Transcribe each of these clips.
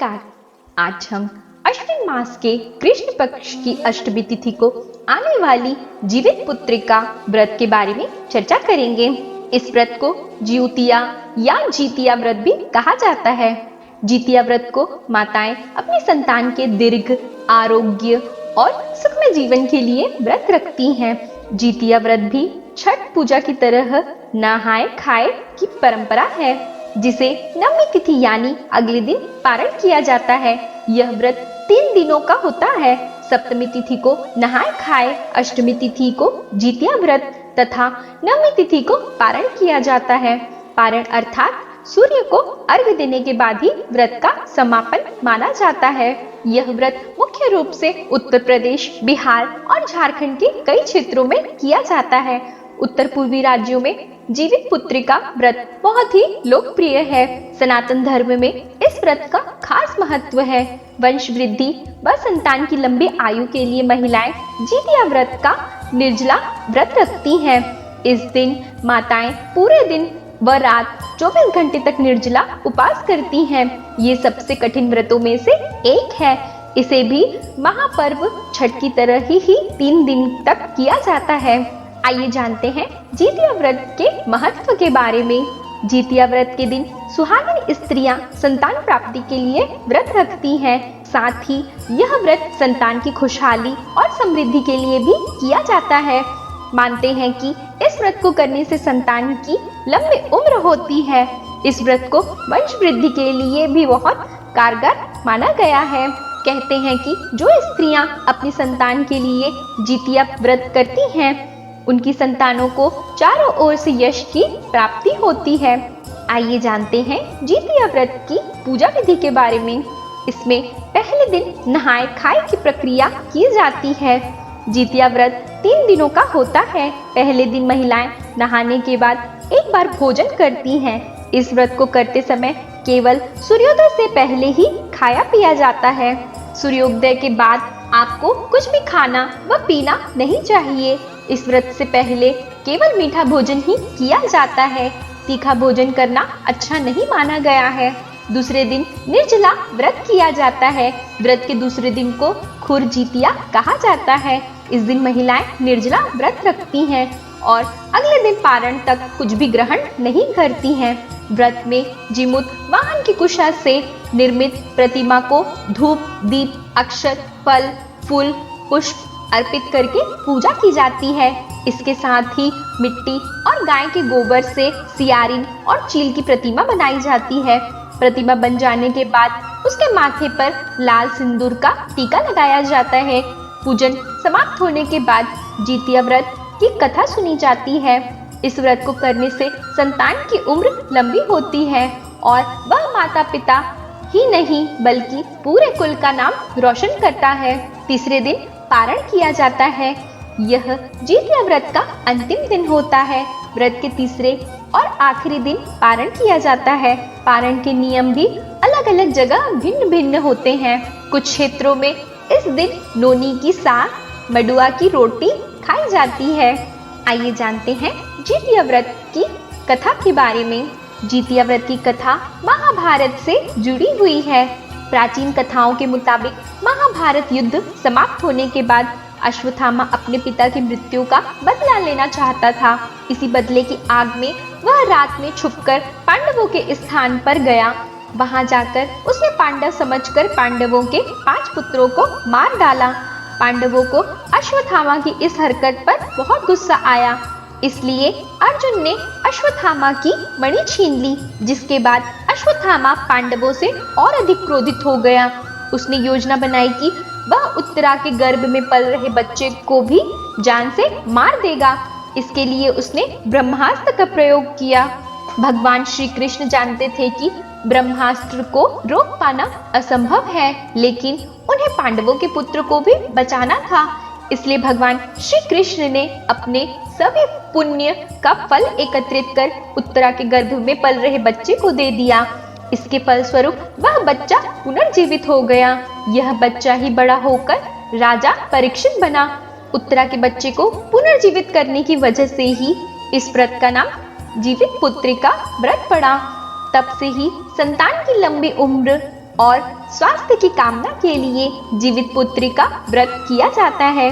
नमस्कार। आज हम अश्विन मास के कृष्ण पक्ष की अष्टमी तिथि को आने वाली जीवित पुत्रिका व्रत के बारे में चर्चा करेंगे। इस व्रत को ज्योतिया या जीतिया व्रत भी कहा जाता है। जीतिया व्रत को माताएं अपनी संतान के दीर्घ आरोग्य और सुखमय जीवन के लिए व्रत रखती हैं। जीतिया व्रत भी छठ पूजा की तरह नहाए खाए की परंपरा है, जिसे नवमी तिथि यानी अगले दिन पारण किया जाता है। यह व्रत 3 दिनों का होता है। सप्तमी तिथि को नहाए खाए, अष्टमी तिथि को जीतिया व्रत तथा नवमी तिथि को पारण किया जाता है। पारण अर्थात सूर्य को अर्घ्य देने के बाद ही व्रत का समापन माना जाता है। यह व्रत मुख्य रूप से उत्तर प्रदेश, बिहार और झारखंड के कई क्षेत्रों में किया जाता है। उत्तर पूर्वी राज्यों में जीवित पुत्रिका व्रत बहुत ही लोकप्रिय है। सनातन धर्म में इस व्रत का खास महत्व है। वंश वृद्धि व संतान की लंबी आयु के लिए महिलाएं जीतिया व्रत का निर्जला व्रत रखती हैं। इस दिन माताएं पूरे दिन व रात 24 घंटे तक निर्जला उपवास करती हैं। ये सबसे कठिन व्रतों में से एक है। इसे भी महापर्व छठ की तरह ही 3 दिन तक किया जाता है। आइए जानते हैं जीतिया व्रत के महत्व के बारे में। जीतिया व्रत के दिन सुहागिन स्त्रियां संतान प्राप्ति के लिए व्रत रखती हैं। साथ ही यह व्रत संतान की खुशहाली और समृद्धि के लिए भी किया जाता है। मानते हैं कि इस व्रत को करने से संतान की लंबी उम्र होती है। इस व्रत को वंश वृद्धि के लिए भी बहुत कारगर माना गया है। कहते हैं कि जो स्त्रियां अपनी संतान के लिए जीतिया व्रत करती हैं, उनकी संतानों को चारों ओर से यश की प्राप्ति होती है। आइए जानते हैं जीतिया व्रत की पूजा विधि के बारे में। इसमें पहले दिन नहाए खाए की प्रक्रिया की जाती है। जीतिया व्रत 3 दिनों का होता है। पहले दिन महिलाएं नहाने के बाद एक बार भोजन करती हैं। इस व्रत को करते समय केवल सूर्योदय से पहले ही खाया पिया जाता है। सूर्योदय के बाद आपको कुछ भी खाना व पीना नहीं चाहिए। इस व्रत से पहले केवल मीठा भोजन ही किया जाता है। तीखा भोजन करना अच्छा नहीं माना गया है। दूसरे दिन निर्जला व्रत किया जाता है। व्रत के दूसरे दिन को खुर जीतिया कहा जाता है। इस दिन महिलाएं निर्जला व्रत रखती हैं और अगले दिन पारण तक कुछ भी ग्रहण नहीं करती हैं। व्रत में जीमूत वाहन की कुशा से निर्मित प्रतिमा को धूप, दीप, अक्षत, फल, फूल, पुष्प अर्पित करके पूजा की जाती है। इसके साथ ही मिट्टी और गाय के गोबर से सियारिन और चील की प्रतिमा बनाई जाती है। प्रतिमा बन जाने के बाद उसके माथे पर लाल सिंदूर का टीका लगाया जाता है। पूजन समाप्त होने के बाद जीतिया व्रत की कथा सुनी जाती है। इस व्रत को करने से संतान की उम्र लंबी होती है और वह माता पिता ही नहीं बल्कि पूरे कुल का नाम रोशन करता है। तीसरे दिन पारण किया जाता है। यह जीतिया व्रत का अंतिम दिन होता है। व्रत के तीसरे और आखिरी दिन पारण किया जाता है। पारण के नियम भी अलग अलग जगह भिन्न भिन्न होते हैं। कुछ क्षेत्रों में इस दिन नोनी की साग, मडुआ की रोटी खाई जाती है। आइए जानते हैं जीतिया व्रत की कथा के बारे में। जीतिया व्रत की कथा महाभारत से जुड़ी हुई है। प्राचीन कथाओं के मुताबिक महाभारत युद्ध समाप्त होने के बाद अश्वत्थामा अपने पिता की मृत्यु का बदला लेना चाहता था। इसी बदले की आग में वह रात में छुपकर पांडवों के स्थान पर गया। वहां जाकर उसने पांडव समझकर पांडवों के 5 पुत्रों को मार डाला। पांडवों को अश्वत्थामा की इस हरकत पर बहुत गुस्सा आया। इसलिए अर्जुन ने अश्वत्थामा की मणि छीन ली, जिसके बाद अश्वत्थामा पांडवों से और अधिक क्रोधित हो गया। उसने योजना बनाई कि वह उत्तरा के गर्भ में पल रहे बच्चे को भी जान से मार देगा। इसके लिए उसने ब्रह्मास्त्र का प्रयोग किया। भगवान श्री कृष्ण जानते थे कि ब्रह्मास्त्र को रोक पाना असंभव है, लेकिन उन्हें पांडवों के पुत्र को भी बचाना था। इसलिए भगवान श्री कृष्ण ने अपने सभी पुण्य का फल एकत्रित कर उत्तरा के गर्भ में पल रहे बच्चे को दे दिया। इसके फलस्वरूप वह बच्चा पुनर्जीवित हो गया। यह बच्चा ही बड़ा होकर राजा परीक्षित बना। उत्तरा के बच्चे को पुनर्जीवित करने की वजह से ही इस व्रत का नाम जीवित पुत्रिका व्रत पड़ा। तब से ही संतान की लंबी उम्र और स्वास्थ्य की कामना के लिए जीवित पुत्री का व्रत किया जाता है।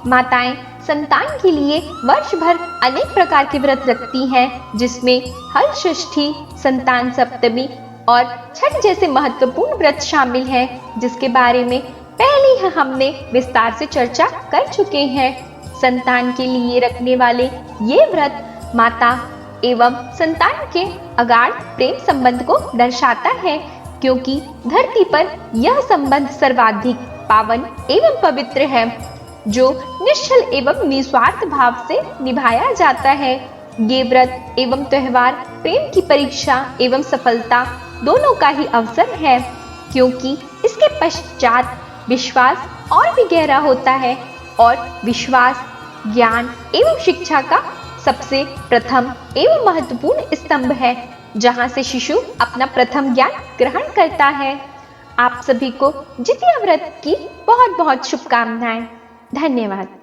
माताएं संतान के लिए वर्ष भर अनेक प्रकार के व्रत रखती हैं, जिसमें हल षष्ठी, संतान सप्तमी और छठ जैसे महत्वपूर्ण व्रत शामिल हैं, जिसके बारे में पहले ही हमने विस्तार से चर्चा कर चुके हैं। संतान के लिए रखने वाले ये व्रत माता एवं संतान के अगाध प्रेम संबंध को दर्शाता है, क्योंकि धरती पर यह संबंध सर्वाधिक पावन एवं पवित्र है, जो निश्चल एवं निस्वार्थ भाव से निभाया जाता है। ये व्रत एवं त्योहार प्रेम की परीक्षा एवं सफलता दोनों का ही अवसर है, क्योंकि इसके पश्चात विश्वास और भी गहरा होता है और विश्वास ज्ञान एवं शिक्षा का सबसे प्रथम एवं महत्वपूर्ण स्तंभ है, जहां से शिशु अपना प्रथम ज्ञान ग्रहण करता है। आप सभी को जितिया व्रत की बहुत बहुत शुभकामनाएं। धन्यवाद।